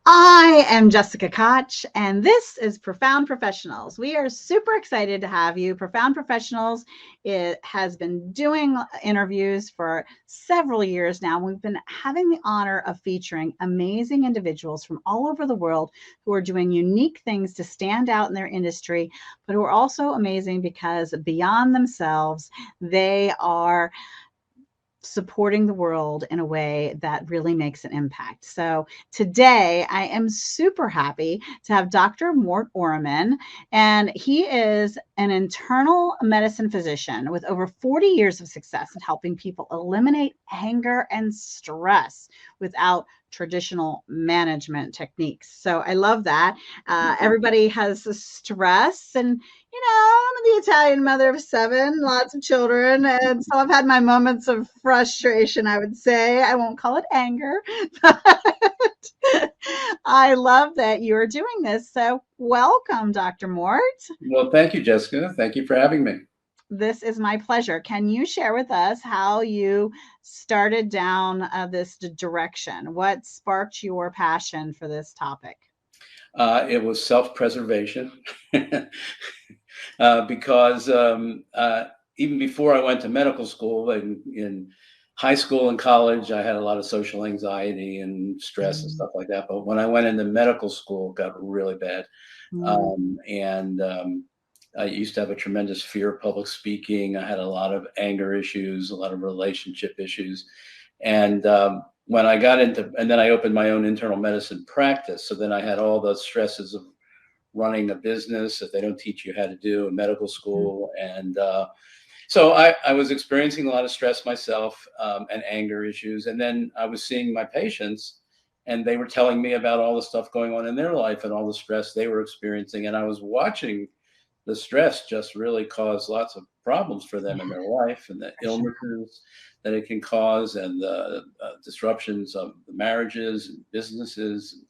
I am Jessica Koch, and this is Profound Professionals. We are super excited to have you. Profound Professionals, it has been doing interviews for several years now. We've been having the honor of featuring amazing individuals from all over the world who are doing unique things to stand out in their industry, but who are also amazing because beyond themselves, they are supporting the world in a way that really makes an impact. So today I am super happy to have Dr. Mort Oraman, and he is an internal medicine physician with over 40 years of success in helping people eliminate anger and stress without traditional management techniques. So I love that. Everybody has stress, and I'm the Italian mother of seven, lots of children, and so I've had my moments of frustration, I would say. I won't call it anger, but I love that you're doing this. So welcome, Dr. Mort. Well, thank you, Jessica. Thank you for having me. This is my pleasure. Can you share with us how you started down this direction? What sparked your passion for this topic? It was self-preservation because even before I went to medical school, in high school and college, I had a lot of social anxiety and stress and stuff like that. But when I went into medical school, it got really bad. I used to have a tremendous fear of public speaking. I had a lot of anger issues, a lot of relationship issues. And when I got into, and then I opened my own internal medicine practice. So then I had all the stresses of running a business that they don't teach you how to do in medical school. And so I was experiencing a lot of stress myself and anger issues. And then I was seeing my patients, and they were telling me about all the stuff going on in their life and all the stress they were experiencing. And I was watching the stress just really cause lots of problems for them in their life, and the illnesses that it can cause, and the disruptions of the marriages and businesses,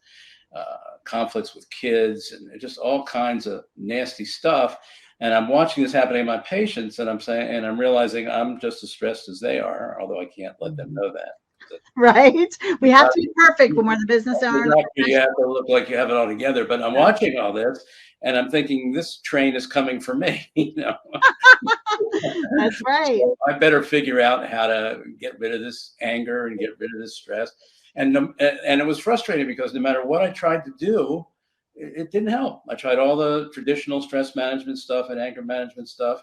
conflicts with kids, and just all kinds of nasty stuff. And I'm watching this happening in my patients, and I'm realizing I'm just as stressed as they are, although I can't let them know that. Right? We have to be perfect when we're the business owner. You have to look like you have it all together. But I'm watching all this, and I'm thinking, this train is coming for me. That's right. So I better figure out how to get rid of this anger and get rid of this stress. And it was frustrating because no matter what I tried to do, it didn't help. I tried all the traditional stress management stuff and anger management stuff,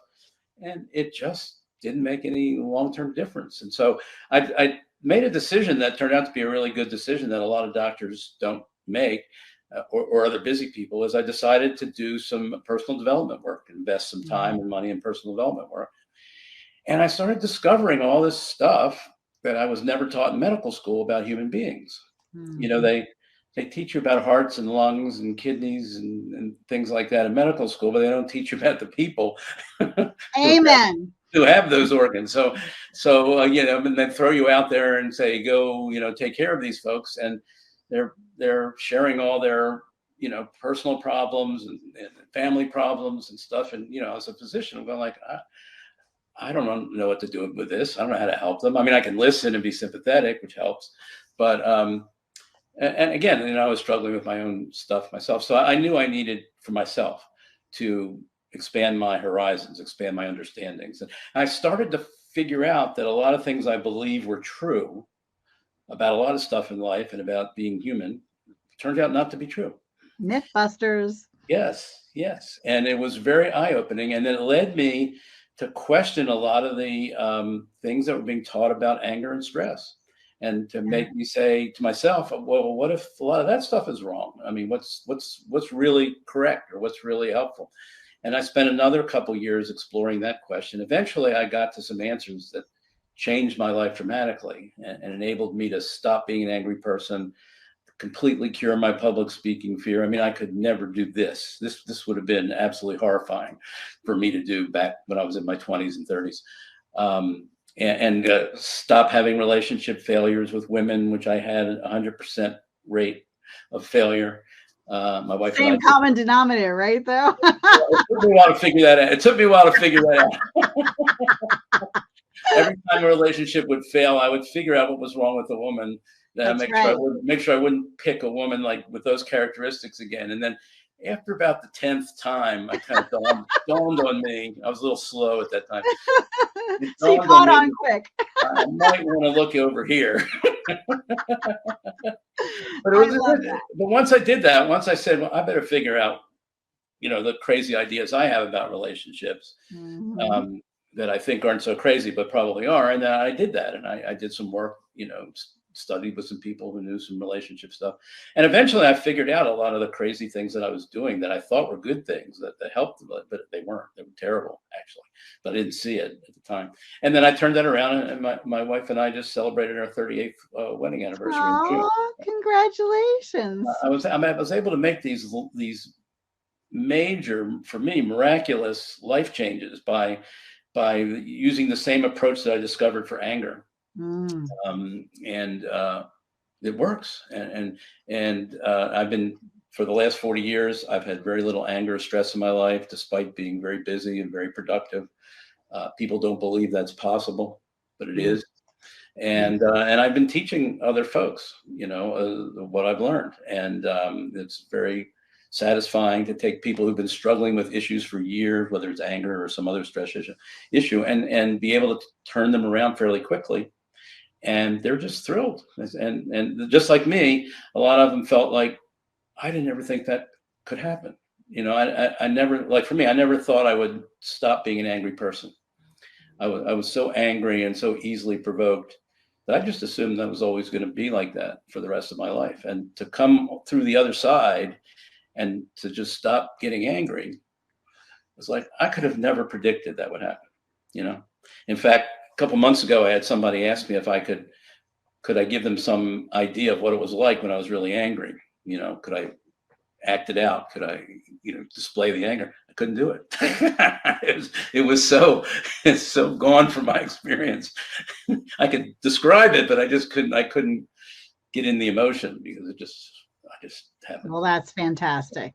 and it just didn't make any long-term difference. And so I made a decision that turned out to be a really good decision that a lot of doctors don't make, or other busy people, is I decided to do some personal development work, invest some time and money in personal development work. And I started discovering all this stuff that I was never taught in medical school about human beings. They teach you about hearts and lungs and kidneys and things like that in medical school, but they don't teach you about the people. Amen. Who have those organs. So and then throw you out there and say, go, take care of these folks. And they're sharing all their, personal problems and family problems and stuff. And, as a physician, I'm going like, I don't know what to do with this. I don't know how to help them. I mean, I can listen and be sympathetic, which helps. But, and again, I was struggling with my own stuff myself. So I knew I needed for myself to expand my horizons, expand my understandings. And I started to figure out that a lot of things I believe were true about a lot of stuff in life and about being human turned out not to be true. Mythbusters. Yes. And it was very eye-opening. And then it led me to question a lot of the things that were being taught about anger and stress, and to make me say to myself, well, what if a lot of that stuff is wrong? I mean, what's really correct, or what's really helpful? And I spent another couple years exploring that question. Eventually, I got to some answers that changed my life dramatically and enabled me to stop being an angry person, completely cure my public speaking fear. I mean, I could never do this. This would have been absolutely horrifying for me to do back when I was in my 20s and 30s. And stop having relationship failures with women, which I had a 100% rate of failure. My wife. Same common denominator, right? Though. It took me a while to figure that out. Every time a relationship would fail, I would figure out what was wrong with the woman That's I right. wouldn't make sure I wouldn't pick a woman like with those characteristics again. And then after about the 10th time, I kind of dawned on me. I was a little slow at that time. It So you dawned on caught me on that quick. I might want to look over here. But it I was, love that. but once I did that, once I said, well, I better figure out, the crazy ideas I have about relationships, Mhm. um, that I think aren't so crazy, but probably are. And then I did that, and I did some work, studied with some people who knew some relationship stuff, and eventually I figured out a lot of the crazy things that I was doing that I thought were good things that helped them, but they weren't. They were terrible actually, but I didn't see it at the time. And then I turned that around, and my wife and I just celebrated our 38th wedding anniversary in June. Oh, congratulations. I was able to make these major, for me, miraculous life changes by using the same approach that I discovered for anger. Mm. And it works. And I've been, for the last 40 years, I've had very little anger or stress in my life, despite being very busy and very productive. People don't believe that's possible, but it Mm. is. And I've been teaching other folks, what I've learned, and it's very satisfying to take people who've been struggling with issues for years, whether it's anger or some other stress issue, and be able to turn them around fairly quickly. And they're just thrilled. And just like me, a lot of them felt like, I didn't ever think that could happen. I never, like for me, I never thought I would stop being an angry person. I was so angry and so easily provoked that I just assumed that was always going to be like that for the rest of my life. And to come through the other side and to just stop getting angry was like, I could have never predicted that would happen. In fact, a couple months ago, I had somebody ask me if could I give them some idea of what it was like when I was really angry? Could I act it out? Could I, display the anger? I couldn't do it. It's so gone from my experience. I could describe it, but I couldn't get in the emotion because I just haven't. Well, that's fantastic.